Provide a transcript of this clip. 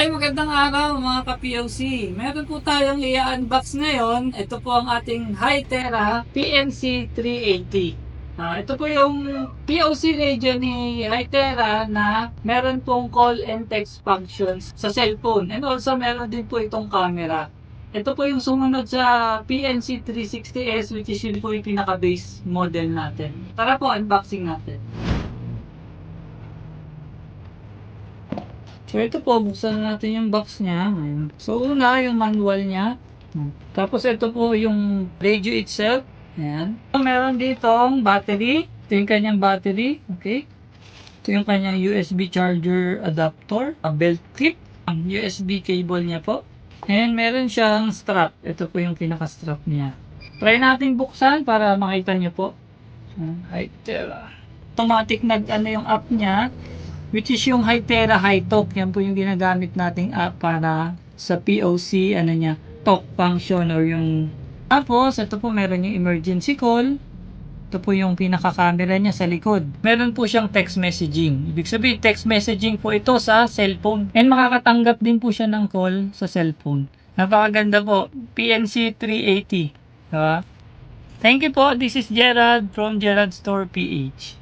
Hi, magandang araw mga ka-POC. Meron po tayong i-unbox ngayon. Ito po ang ating Hytera PNC 380. Ito po yung POC radio ni Hytera na meron pong call and text functions sa cellphone. And also meron din po itong camera. Ito po yung sumunod sa PNC 360S, which is yun po yung pinaka-base model natin. Tara po, unboxing natin. So ito po, buksan natin yung box niya. Ayan. So una, yung manual niya. Tapos ito po yung radio itself. Ayan. So, meron ditong battery. Ito yung kanyang battery. Okay. Ito yung kanyang USB charger adapter. Belt clip. Ang USB cable niya po. And meron siyang strap. Ito po yung pinaka-strap niya. Try natin buksan para makita niyo po. Hytera. Automatic nag-ano yung app niya. Which is yung Hytera Hi-Talk. Yan po yung ginagamit nating app para sa POC, ano niya, talk function or yung... Tapos, ito po meron yung emergency call. Ito po yung pinaka-camera niya sa likod. Meron po siyang text messaging. Ibig sabihin, text messaging po ito sa cellphone. And makakatanggap din po siya ng call sa cellphone. Napakaganda po. PNC 380. Diba? Thank you po. This is Gerald from Gerald Store PH.